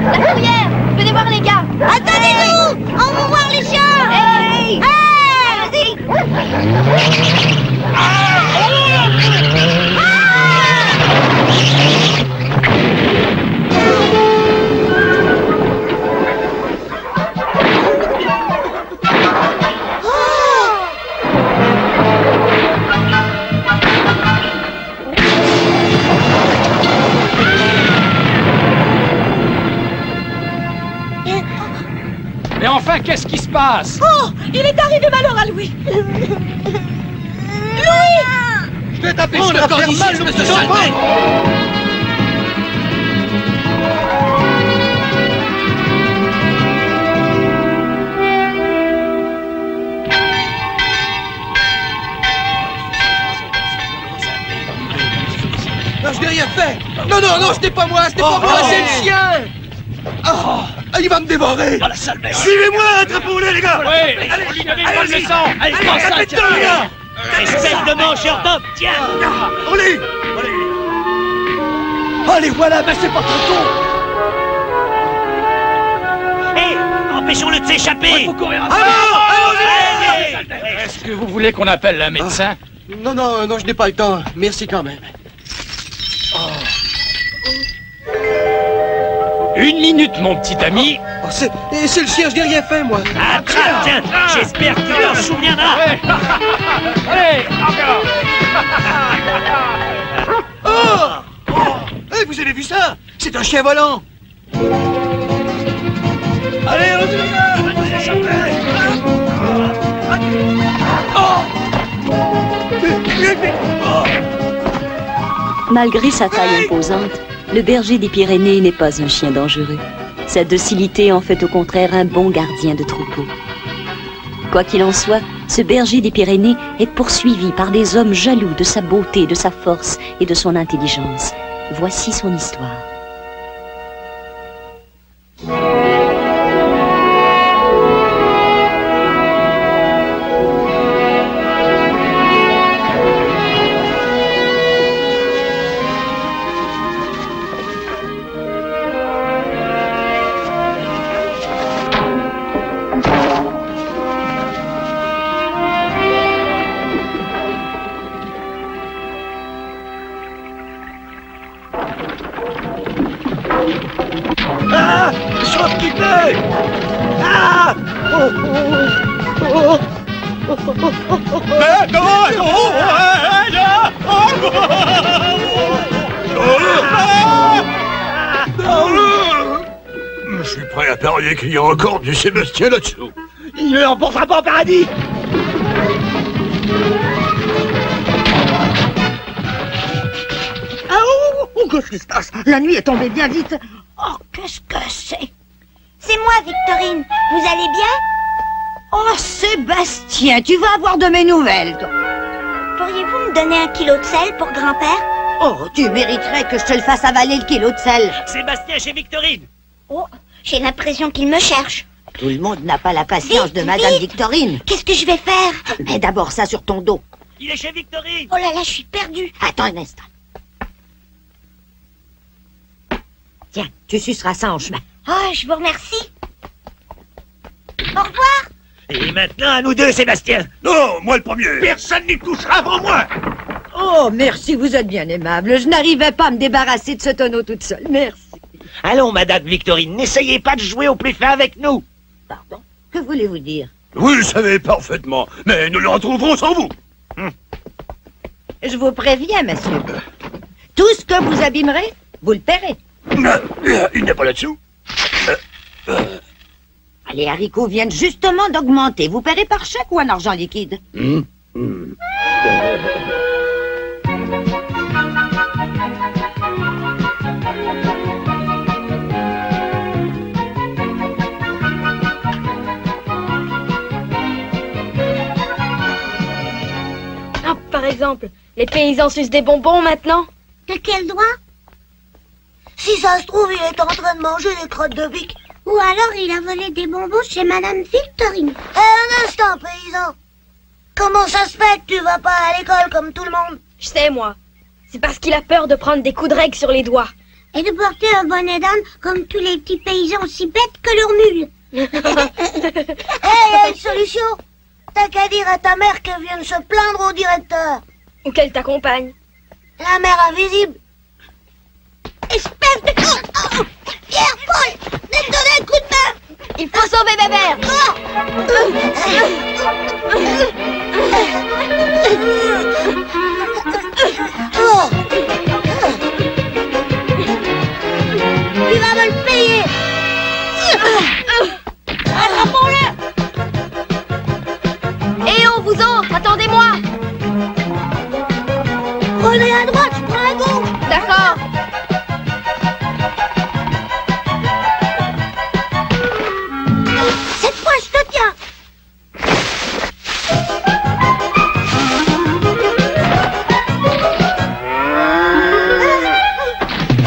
la fourrière. Venez voir les gars. Attendez-nous. On va voir les chiens. Hey, hey, vas-y. Mais enfin, qu'est-ce qui se passe? Oh, il est arrivé malheur à Louis. Louis! Je vais t'empêcher de faire mal, espèce de saleté! Non, je n'ai rien fait. Non, non, non, ce n'est pas moi, c'est le chien. Il va me dévorer. Dans la salle merde. Suivez-moi, attrapons-les, les gars. Oui, allez, le sang. Allez, prends ça, tiens. Espèce de mancheur d'homme, tiens. Allez. Allez, voilà, mais c'est pas trop tôt. Hé, empêchons-le de s'échapper. Faut courir à Allez. Est-ce que vous voulez qu'on appelle un médecin? Non, non, non, je n'ai pas le temps. Merci quand même. Une minute, mon petit ami. Oh, c'est le chien, je n'ai rien fait, moi. Ah, tiens, j'espère que tu t'en souviendras. Allez, encore. Hey, vous avez vu ça? C'est un chien volant. Allez, on y va. Malgré sa taille imposante, le berger des Pyrénées n'est pas un chien dangereux. Sa docilité en fait au contraire un bon gardien de troupeau. Quoi qu'il en soit, ce berger des Pyrénées est poursuivi par des hommes jaloux de sa beauté, de sa force et de son intelligence. Voici son histoire. Je suis prêt à parier qu'il y a encore du Sébastien là-dessous. Il ne l'emportera pas au paradis. Qu'est-ce qui se passe? La nuit est tombée bien vite. Oh, qu'est-ce que c'est? C'est moi, Victorine. Vous allez bien? Oh, Sébastien, tu vas avoir de mes nouvelles, toi. Pourriez-vous me donner 1 kilo de sel pour grand-père? Oh, tu mériterais que je te le fasse avaler le kilo de sel. Sébastien chez Victorine. Oh, j'ai l'impression qu'il me cherche. Tout le monde n'a pas la patience de Madame Victorine. Qu'est-ce que je vais faire? Mets d'abord ça sur ton dos. Il est chez Victorine. Oh là là, je suis perdue. Attends un instant. Tiens, tu suceras ça en chemin. Oh, je vous remercie. Au revoir. Et maintenant, à nous deux, Sébastien. Non, moi le premier. Personne n'y touchera avant moi. Oh, merci, vous êtes bien aimable. Je n'arrivais pas à me débarrasser de ce tonneau toute seule. Merci. Allons, Madame Victorine, n'essayez pas de jouer au plus fin avec nous. Pardon, que voulez-vous dire? Vous le savez parfaitement, mais nous le retrouverons sans vous. Je vous préviens, monsieur. Tout ce que vous abîmerez, vous le paierez. Il n'est pas là-dessous. Les haricots viennent justement d'augmenter. Vous paierez par chèque ou en argent liquide? Ah, par exemple, les paysans sucent des bonbons maintenant? De quel droit? Si ça se trouve, il est en train de manger des crottes de bique. Ou alors il a volé des bonbons chez Madame Victorine. Un instant, paysan. Comment ça se fait que tu vas pas à l'école comme tout le monde? Je sais, moi. C'est parce qu'il a peur de prendre des coups de règle sur les doigts. Et de porter un bonnet d'âne comme tous les petits paysans aussi bêtes que leurs mules. Hey, y a une solution. T'as qu'à dire à ta mère qu'elle vienne se plaindre au directeur. Ou qu'elle t'accompagne. La mère invisible. Espèce de... Oh, Pierre, Paul, donne un coup de main. Il faut sauver Bébert. Oh. Tu vas me le payer. Attrapons-le. Et on vous autres, attendez-moi. Prenez à droite, je prends à gauche. D'accord. Cette fois, je te tiens.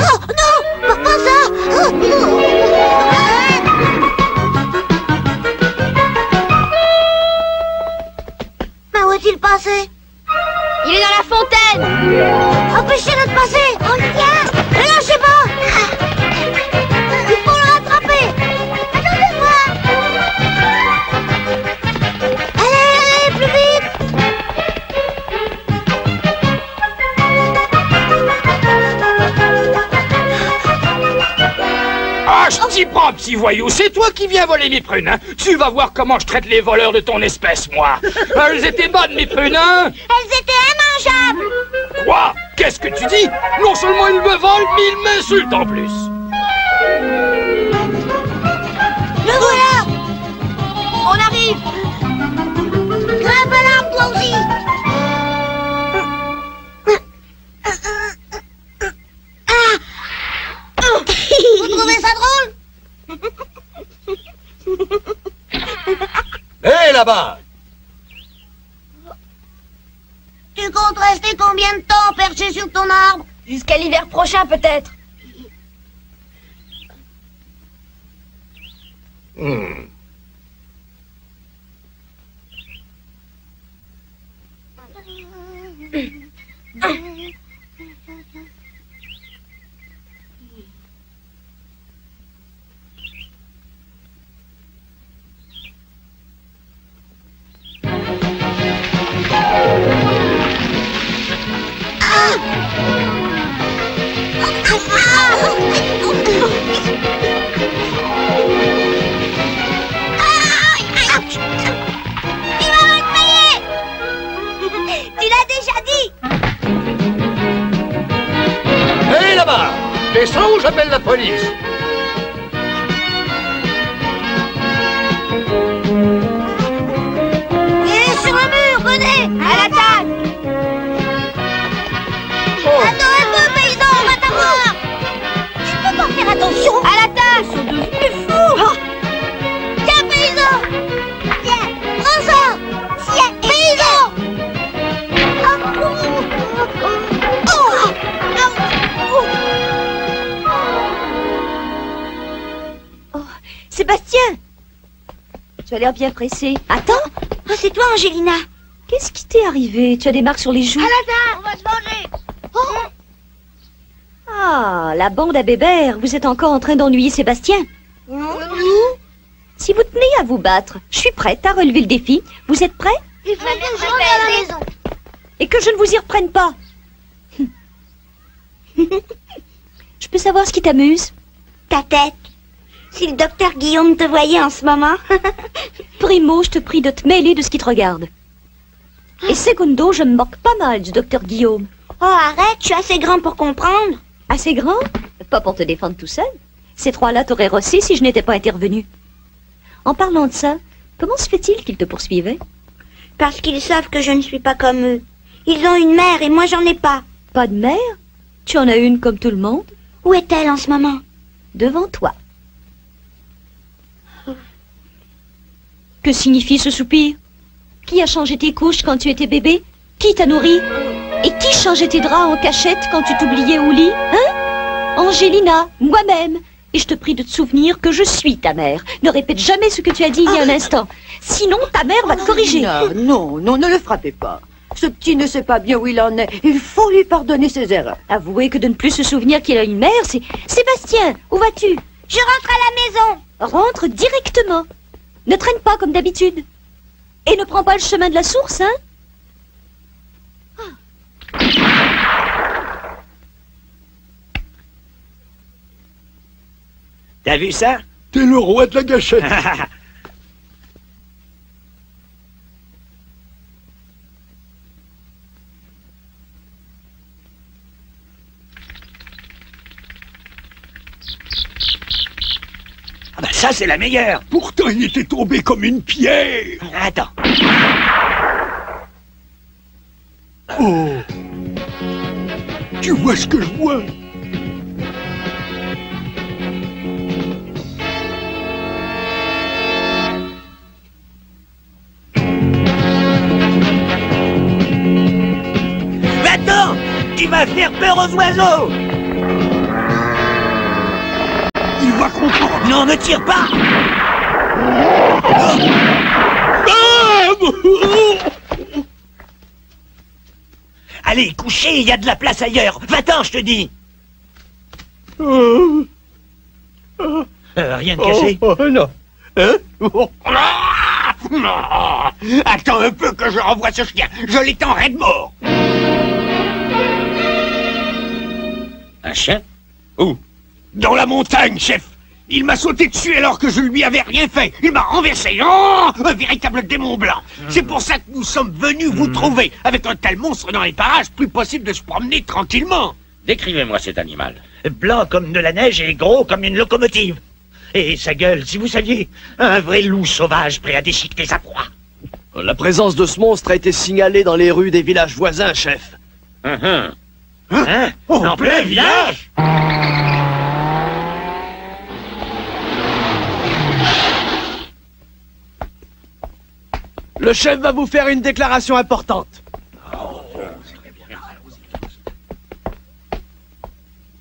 Oh non, pas ça. Mais où est-il passé? Il est dans la fontaine. Empêchez-le de passer. On le tient. Ne lâchez pas. Il faut le rattraper. Attendez-moi. Allez, plus vite. Ah, je t'y prends, petit voyou. C'est toi qui viens voler mes prunes, hein. Tu vas voir comment je traite les voleurs de ton espèce, moi. Elles étaient bonnes, mes prunes, hein. Elles étaient immangeables. Quoi? Qu'est-ce que tu dis? Non seulement il me vole, mais il m'insulte en plus. Le voilà. On arrive. Grimpe à l'arbre, toi aussi. Vous trouvez ça drôle? Hé, là-bas! Tu comptes rester combien de temps perché sur ton arbre? Jusqu'à l'hiver prochain, peut-être. Descends ou j'appelle la police. Et sur le mur, venez. À l'attaque. Oh. Attends un peu, paysan, on va t'avoir. Tu peux pas faire attention. À l'attaque. Ils sont devenus fous. Tiens, paysan. Tiens, prends ça. Tiens, paysan. Sébastien! Tu as l'air bien pressé. Attends! Oh, c'est toi, Angelina. Qu'est-ce qui t'est arrivé? Tu as des marques sur les joues? On va se venger. Oh. Ah, la bande à Bébert, vous êtes encore en train d'ennuyer Sébastien? Nous? Si vous tenez à vous battre, je suis prête à relever le défi. Vous êtes prêts? Il faut que je rentre à la maison. Et que je ne vous y reprenne pas. Je peux savoir ce qui t'amuse? Ta tête. Si le docteur Guillaume te voyait en ce moment. Primo, je te prie de te mêler de ce qui te regarde. Et secondo, je me moque pas mal du docteur Guillaume. Oh, arrête, je suis assez grand pour comprendre. Assez grand? Pas pour te défendre tout seul. Ces trois-là t'auraient rossé si je n'étais pas intervenu. En parlant de ça, comment se fait-il qu'ils te poursuivaient? Parce qu'ils savent que je ne suis pas comme eux. Ils ont une mère et moi j'en ai pas. Pas de mère? Tu en as une comme tout le monde? Où est-elle en ce moment? Devant toi. Que signifie ce soupir? Qui a changé tes couches quand tu étais bébé? Qui t'a nourri? Et qui changeait tes draps en cachette quand tu t'oubliais au lit? Hein? Angelina, moi-même. Et je te prie de te souvenir que je suis ta mère. Ne répète jamais ce que tu as dit il y a un instant. Sinon, ta mère va te corriger. Non, non, non, ne le frappez pas. Ce petit ne sait pas bien où il en est. Il faut lui pardonner ses erreurs. Avouez que de ne plus se souvenir qu'il a une mère, c'est... Sébastien, où vas-tu? Je rentre à la maison. Rentre directement. Ne traîne pas comme d'habitude. Et ne prends pas le chemin de la source, hein? T'as vu ça? T'es le roi de la gâchette. Ah bah ça, c'est la meilleure. Pourtant, il était tombé comme une pierre. Attends. Oh. Tu vois ce que je vois? Maintenant, tu vas faire peur aux oiseaux. Il va comprendre. Non, ne tire pas. Allez, couchez, il y a de la place ailleurs. Va-t'en, je te dis. Rien de cassé. Non. Hein? Attends un peu que je renvoie ce chien. Je l'étends raide mort. Un chien? Où? Dans la montagne, chef. Il m'a sauté dessus alors que je lui avais rien fait. Il m'a renversé. Oh, un véritable démon blanc. C'est pour ça que nous sommes venus vous trouver. Avec un tel monstre dans les parages, plus possible de se promener tranquillement. Décrivez-moi cet animal. Blanc comme de la neige et gros comme une locomotive. Et sa gueule, si vous saviez, un vrai loup sauvage prêt à déchiqueter sa proie. La présence de ce monstre a été signalée dans les rues des villages voisins, chef. Hein? En plein village? Le chef va vous faire une déclaration importante.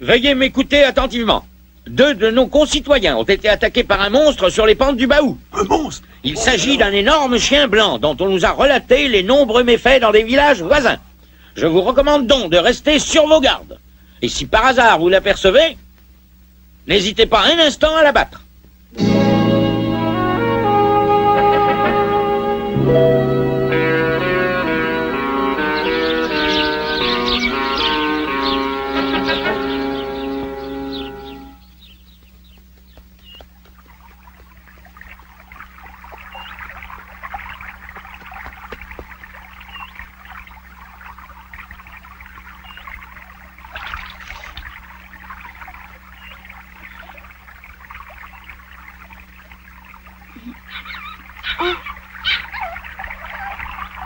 Veuillez m'écouter attentivement. 2 de nos concitoyens ont été attaqués par un monstre sur les pentes du Baou. Un monstre? Il s'agit d'un énorme chien blanc dont on nous a relaté les nombreux méfaits dans des villages voisins. Je vous recommande donc de rester sur vos gardes. Et si par hasard vous l'apercevez, n'hésitez pas un instant à l'abattre.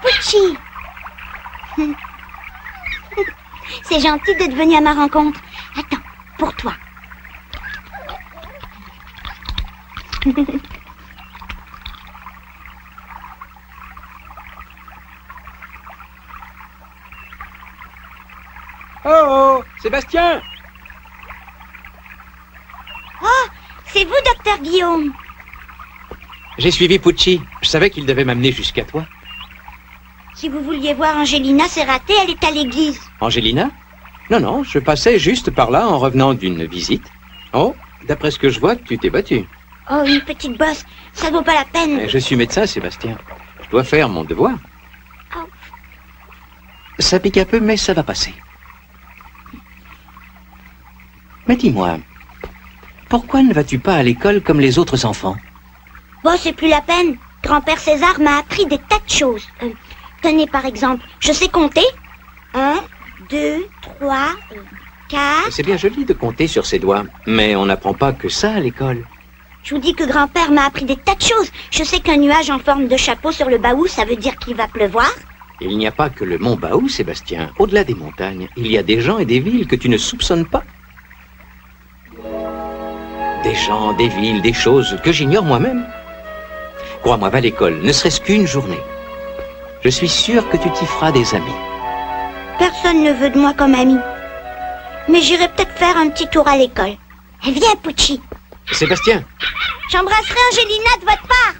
Pucci. C'est gentil d'être venu à ma rencontre. Attends, pour toi. Oh, Sébastien! Oh, c'est vous, docteur Guillaume. J'ai suivi Pucci. Je savais qu'il devait m'amener jusqu'à toi. Si vous vouliez voir Angelina, c'est raté, elle est à l'église. Angelina? Non, non, je passais juste par là en revenant d'une visite. Oh, d'après ce que je vois, tu t'es battu. Oh, une petite bosse, ça vaut pas la peine. Mais je suis médecin, Sébastien. Je dois faire mon devoir. Oh. Ça pique un peu, mais ça va passer. Mais dis-moi, pourquoi ne vas-tu pas à l'école comme les autres enfants? Bon, c'est plus la peine. Grand-père César m'a appris des tas de choses. Tenez, par exemple, je sais compter. 1, 2, 3, 4... C'est bien joli de compter sur ses doigts, mais on n'apprend pas que ça à l'école. Je vous dis que grand-père m'a appris des tas de choses. Je sais qu'un nuage en forme de chapeau sur le Baou, ça veut dire qu'il va pleuvoir. Il n'y a pas que le mont Baou, Sébastien. Au-delà des montagnes, il y a des gens et des villes que tu ne soupçonnes pas. Des gens, des villes, des choses que j'ignore moi-même. Crois-moi, va à l'école, ne serait-ce qu'une journée. Je suis sûr que tu t'y feras des amis. Personne ne veut de moi comme ami. Mais j'irai peut-être faire un petit tour à l'école. Viens, Pucci. Sébastien. J'embrasserai Angelina de votre part.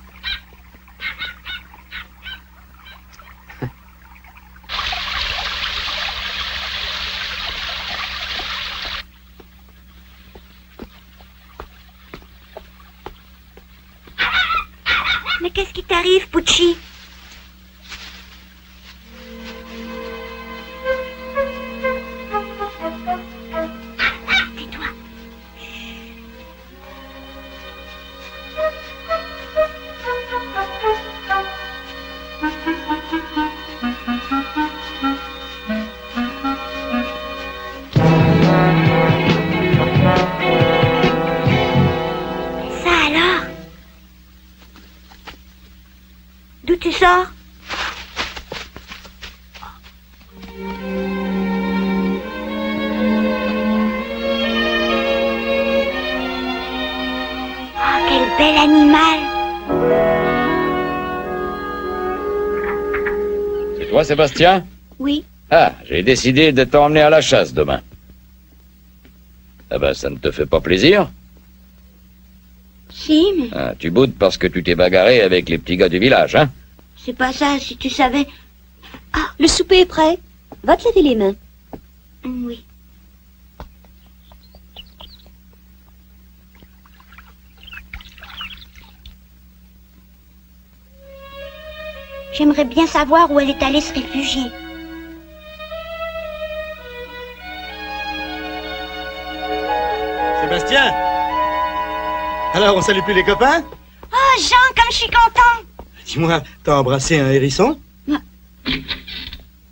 Mais qu'est-ce qui t'arrive, Pucci? Tais-toi. Ça alors? D'où tu sors? Oh, quel bel animal! C'est toi, Sébastien? Oui. Ah, j'ai décidé de t'emmener à la chasse demain. Ah ben, ça ne te fait pas plaisir? Si, mais Ah, tu boudes parce que tu t'es bagarré avec les petits gars du village, hein? c'est pas ça, si tu savais. Le souper est prêt. Va te laver les mains. Oui. J'aimerais bien savoir où elle est allée se réfugier. Sébastien! Alors, on salue plus les copains? Oh, Jean, comme je suis content! Dis-moi, t'as embrassé un hérisson? Ouais.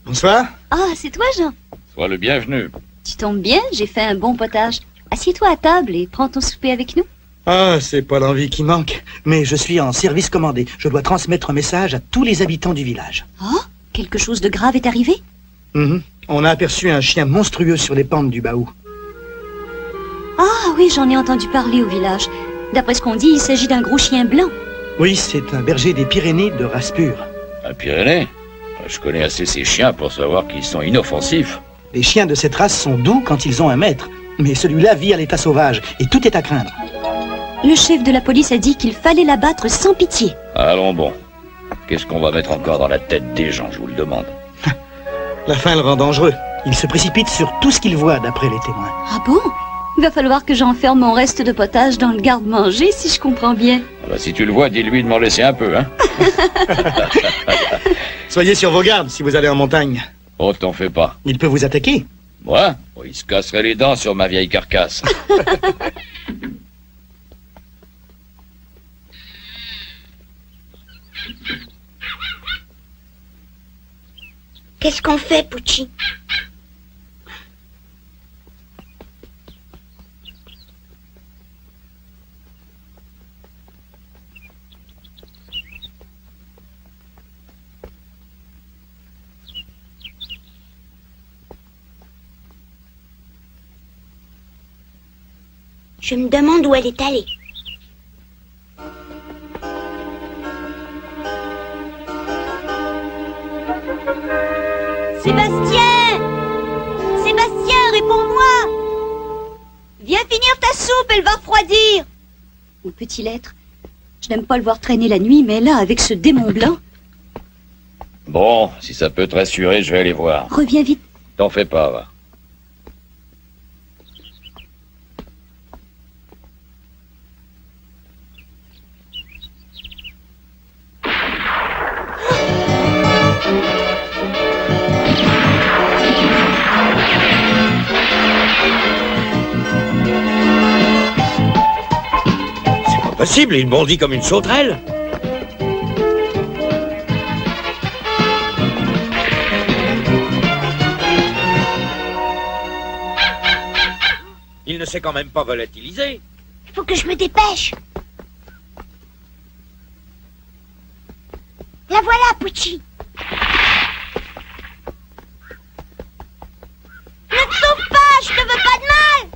Bonsoir. Ah, c'est toi, Jean. Sois le bienvenu. Tu tombes bien, j'ai fait un bon potage. Assieds-toi à table et prends ton souper avec nous. Ah, c'est pas l'envie qui manque. Mais je suis en service commandé. Je dois transmettre un message à tous les habitants du village. Oh, quelque chose de grave est arrivé? On a aperçu un chien monstrueux sur les pentes du Baou. Ah oui, j'en ai entendu parler au village. D'après ce qu'on dit, il s'agit d'un gros chien blanc. Oui, c'est un berger des Pyrénées de race pure. Un Pyrénées? Je connais assez ces chiens pour savoir qu'ils sont inoffensifs. Les chiens de cette race sont doux quand ils ont un maître. Mais celui-là vit à l'état sauvage et tout est à craindre. Le chef de la police a dit qu'il fallait l'abattre sans pitié. Allons bon. Qu'est-ce qu'on va mettre encore dans la tête des gens, je vous le demande? La faim le rend dangereux. Il se précipite sur tout ce qu'il voit, d'après les témoins. Ah bon? Il va falloir que j'enferme mon reste de potage dans le garde-manger, si je comprends bien. Ah bah, si tu le vois, dis-lui de m'en laisser un peu, hein? Soyez sur vos gardes si vous allez en montagne. Oh, t'en fais pas. Il peut vous attaquer. Moi? Oh, il se casserait les dents sur ma vieille carcasse. Qu'est-ce qu'on fait, Pucci? Je me demande où elle est allée. Sébastien! Sébastien, réponds-moi! Viens finir ta soupe, elle va refroidir! Mon petit lettre, je n'aime pas le voir traîner la nuit, mais là, avec ce démon blanc... Bon, si ça peut te rassurer, je vais aller voir. Reviens vite. T'en fais pas, va. Possible, il bondit comme une sauterelle. Il ne s'est quand même pas volatilisé. Il faut que je me dépêche. La voilà, Pucci. Ne te sauve pas, je te veux pas de mal.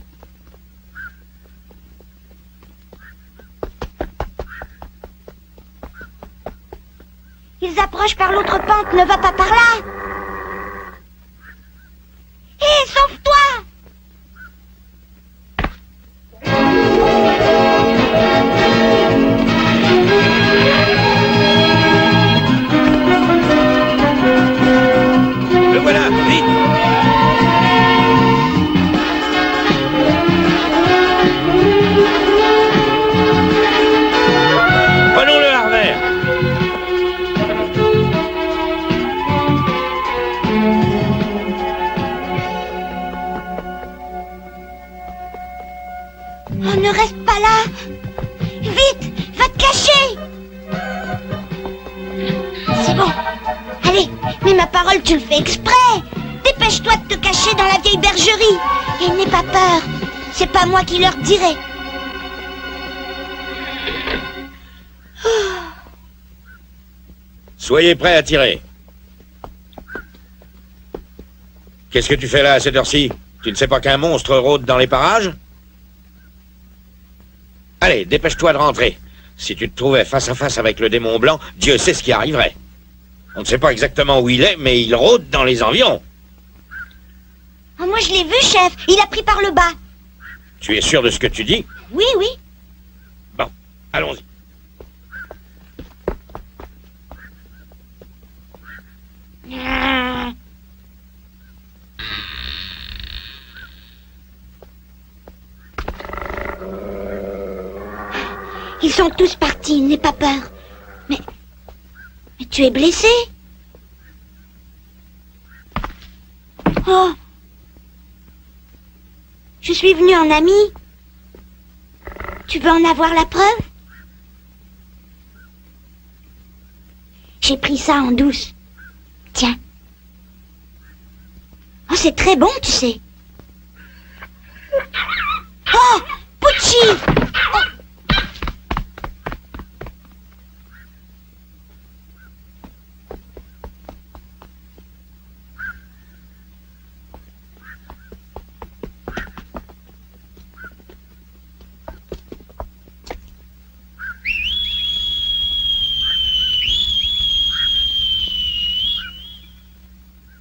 Ils approchent par l'autre pente, ne va pas par là. Hé, sauve-toi! Le voilà, vite! Prenons-le à revers. Vite, va te cacher. C'est bon. Allez, mais ma parole, tu le fais exprès. Dépêche-toi de te cacher dans la vieille bergerie. Et n'aie pas peur. C'est pas moi qui leur dirai. Soyez prêts à tirer. Qu'est-ce que tu fais là à cette heure-ci? Tu ne sais pas qu'un monstre rôde dans les parages? Allez, dépêche-toi de rentrer. Si tu te trouvais face à face avec le démon blanc, Dieu sait ce qui arriverait. On ne sait pas exactement où il est, mais il rôde dans les environs. Oh, moi, je l'ai vu, chef. Il a pris par le bas. Tu es sûr de ce que tu dis? Oui, oui. Bon, allons-y. Ils sont tous partis, n'aie pas peur. Mais tu es blessé? Oh! Je suis venue en ami. Tu veux en avoir la preuve? J'ai pris ça en douce. Tiens. Oh, c'est très bon, tu sais. Oh! Pucci! Oh.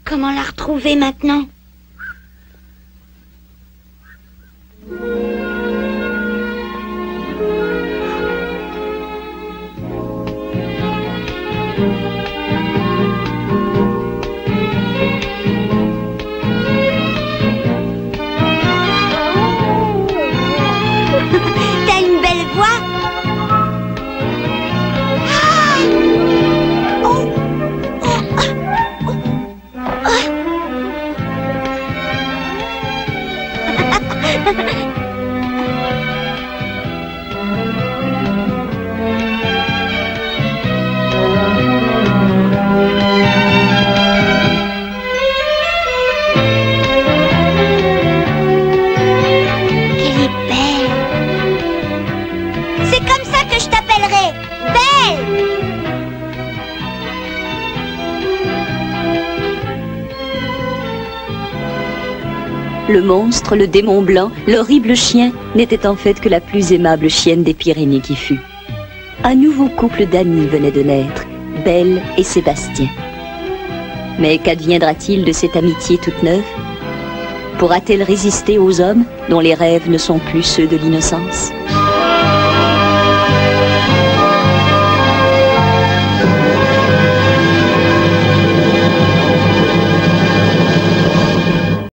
Comment la retrouver maintenant? T'as une belle voix. Ah! Oh! Qu'elle est belle. C'est comme ça que je t'appellerai. Belle. Le monstre, le démon blanc, l'horrible chien n'était en fait que la plus aimable chienne des Pyrénées qui fut. Un nouveau couple d'amis venait de naître, Belle et Sébastien. Mais qu'adviendra-t-il de cette amitié toute neuve? Pourra-t-elle résister aux hommes dont les rêves ne sont plus ceux de l'innocence?